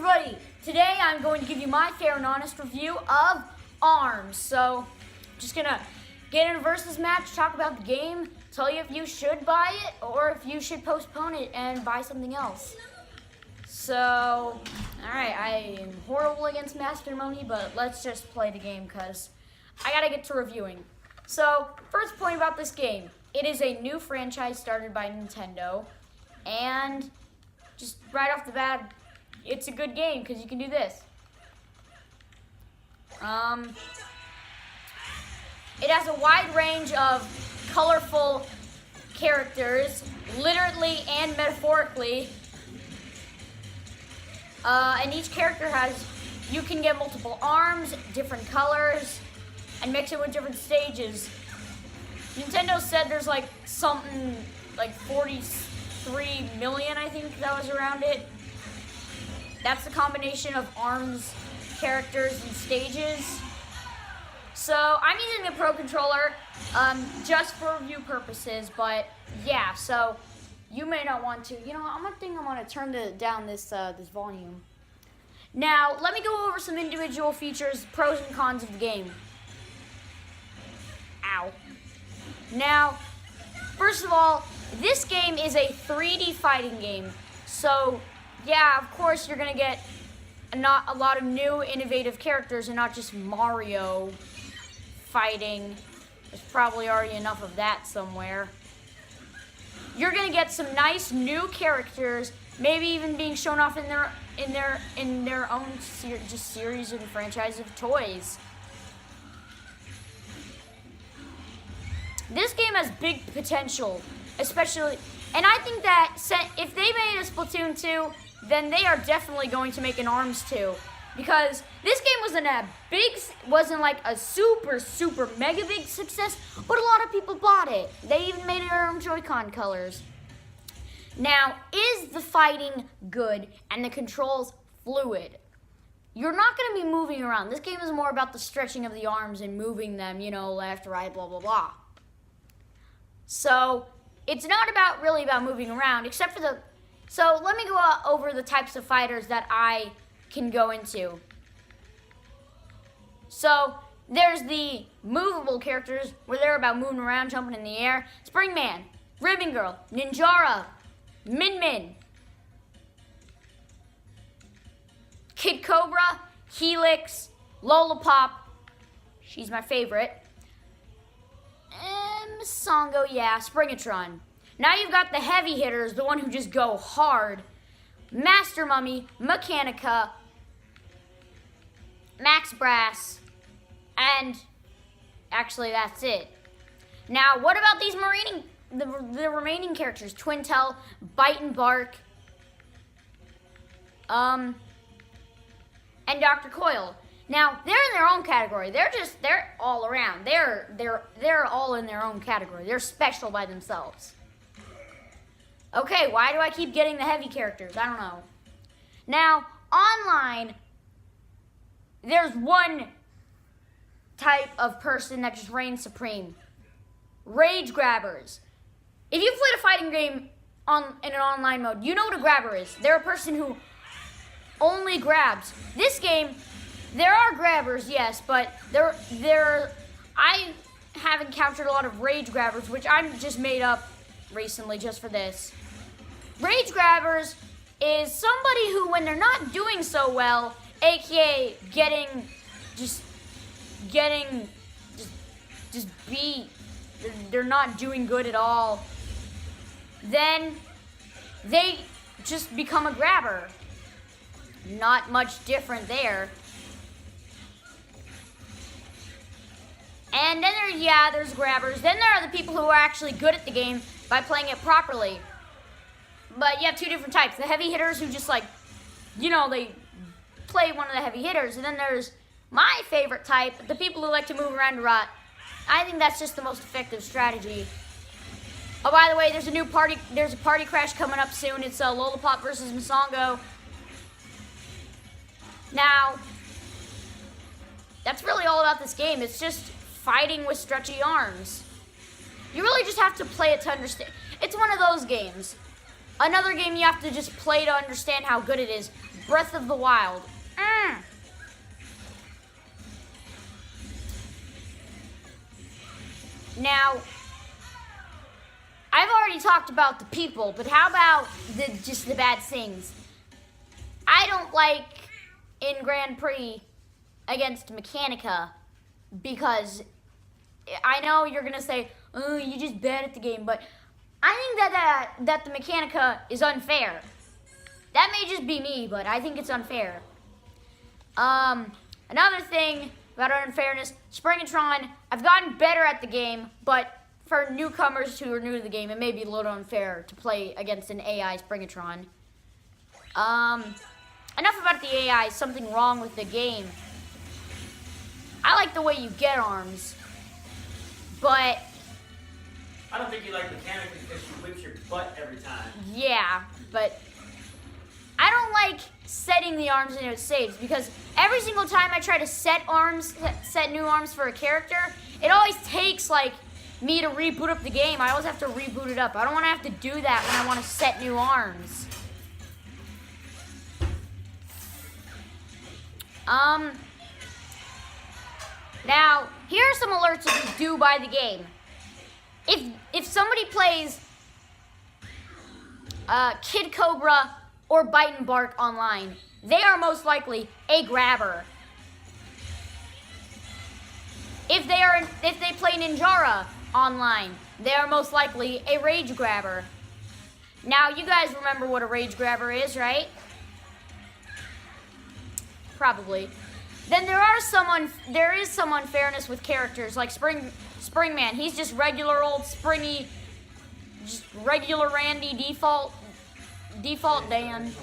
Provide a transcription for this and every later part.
everybody! Today I'm going to give you my fair and honest review of ARMS. So, just gonna get in a versus match, talk about the game, tell you if you should buy it or if you should postpone it and buy something else. So, alright, I am horrible against Master Mummy, but let's just play the game because I gotta get to reviewing. So, first point about this game. It is a new franchise started by Nintendo, and just right off the bat, it's a good game because you can do this. It has a wide range of colorful characters, literally and metaphorically. And each character you can get multiple arms, different colors, and mix it with different stages. Nintendo said there's like something like 43 million, I think that was around it. That's the combination of ARMS characters and stages. So I'm using the Pro Controller just for review purposes, but yeah, so you may not want to. You know, I'm gonna turn down this volume. Now, let me go over some individual features, pros and cons of the game. Ow. Now, first of all, this game is a 3D fighting game. So, yeah, of course you're going to get a lot of new innovative characters and not just Mario fighting. There's probably already enough of that somewhere. You're going to get some nice new characters, maybe even being shown off in their own series and franchise of toys. This game has big potential, especially, and I think that if they made a Splatoon 2, then they are definitely going to make an ARMS 2, because this game wasn't like a super mega big success, but a lot of people bought it. They even made it their own Joy-Con colors. Now, is the fighting good and the controls fluid? You're not going to be moving around. This game is more about the stretching of the arms and moving them, you know, left, right, blah, blah, blah. So, it's not really about moving around, except for so let me go over the types of fighters that I can go into. So, there's the movable characters, where they're about moving around, jumping in the air. Springman, Ribbon Girl, Ninjara, Min Min, Kid Cobra, Helix, Lollipop, she's my favorite, and Songo, yeah, Springatron. Now you've got the heavy hitters, the one who just go hard. Master Mummy, Mechanica, Max Brass, and actually that's it. Now what about these the remaining characters? Twintel, Bite and Bark, and Dr. Coil. Now they're in their own category. They're all around. They're all in their own category. They're special by themselves. Okay, why do I keep getting the heavy characters? I don't know. Now, online, there's one type of person that just reigns supreme. Rage grabbers. If you've played a fighting game in an online mode, you know what a grabber is. They're a person who only grabs. This game, there are grabbers, yes, but I have encountered a lot of rage grabbers, which I just made up recently just for this. Rage grabbers is somebody who, when they're not doing so well, aka just beat, they're not doing good at all, then they just become a grabber. Not much different there. And then there's grabbers. Then there are the people who are actually good at the game by playing it properly. But you have two different types. The heavy hitters who just like, you know, they play one of the heavy hitters. And then there's my favorite type, the people who like to move around a lot. I think that's just the most effective strategy. Oh, by the way, there's a party crash coming up soon. It's Lollipop versus Masongo. Now, that's really all about this game. It's just fighting with stretchy arms. You really just have to play it to understand. It's one of those games. Another game you have to just play to understand how good it is. Breath of the Wild. Now, I've already talked about the people, but how about just the bad things? I don't like in Grand Prix against Mechanica because I know you're gonna say, "Oh, you're just bad at the game," but I think that the Mechanica is unfair. That may just be me, but I think it's unfair. Another thing about unfairness, Springatron, I've gotten better at the game, but for newcomers who are new to the game, it may be a little unfair to play against an AI Springatron. Enough about the AI, something wrong with the game. I like the way you get arms, but I don't think you like Mechanica because she whips your butt every time. Yeah, but I don't like setting the arms into its saves because every single time I try to set new arms for a character, it always takes like me to reboot up the game. I always have to reboot it up. I don't want to have to do that when I want to set new arms. Now, here are some alerts if you do buy the game. If somebody plays Kid Cobra or Bite and Bark online, they are most likely a grabber. If they play Ninjara online, they are most likely a rage grabber. Now, you guys remember what a rage grabber is, right? Probably. Then there is some unfairness with characters like Springman. He's just regular old Springy, just regular Randy default Dan.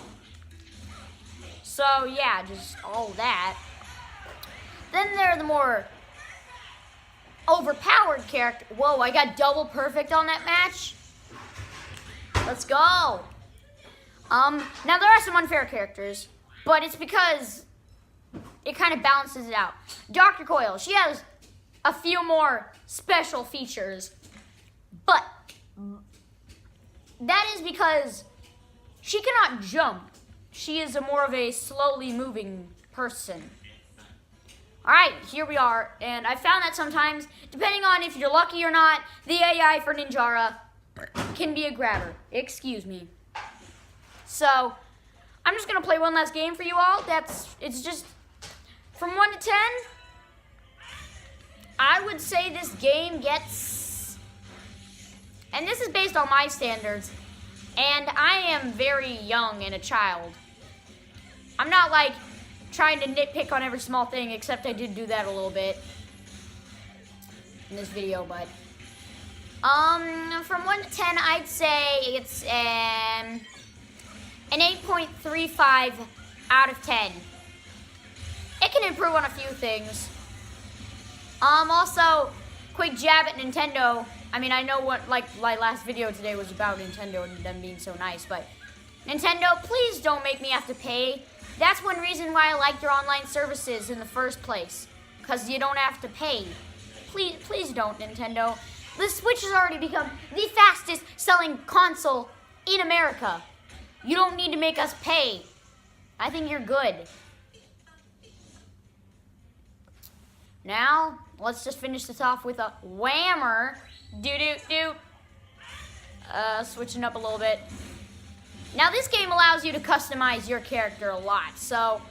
So yeah, just all that. Then there are the more overpowered character. Whoa, I got double perfect on that match. Let's go. Now there are some unfair characters, but it's because it kind of balances it out. Dr. Coil, she has a few more special features, but that is because she cannot jump. She is more of a slowly moving person. Alright, here we are, and I found that sometimes, depending on if you're lucky or not, the AI for Ninjara can be a grabber. Excuse me. So, I'm just going to play one last game for you all. It's just, from 1 to 10, I would say this game gets, and this is based on my standards, and I am very young and a child. I'm not like trying to nitpick on every small thing, except I did do that a little bit in this video, but from 1 to 10, I'd say it's an 8.35 out of 10. It can improve on a few things. Also, quick jab at Nintendo. I mean, I know what, like, my last video today was about Nintendo and them being so nice, but Nintendo, please don't make me have to pay. That's one reason why I like your online services in the first place, because you don't have to pay. Please don't, Nintendo. The Switch has already become the fastest selling console in America. You don't need to make us pay. I think you're good. Now, let's just finish this off with a whammer. Do-do-do. Switching up a little bit. Now, this game allows you to customize your character a lot. So,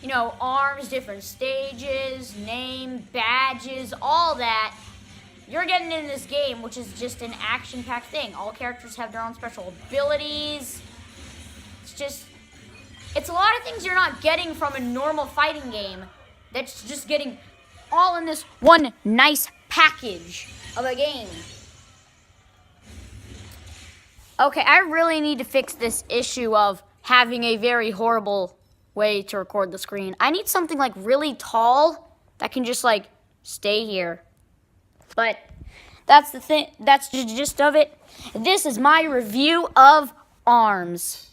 you know, arms, different stages, name, badges, all that. You're getting in this game, which is just an action-packed thing. All characters have their own special abilities. It's a lot of things you're not getting from a normal fighting game. That's just getting all in this one nice package of a game. Okay, I really need to fix this issue of having a very horrible way to record the screen. I need something like really tall that can just like stay here. But that's the thing, that's the gist of it. This is my review of ARMS.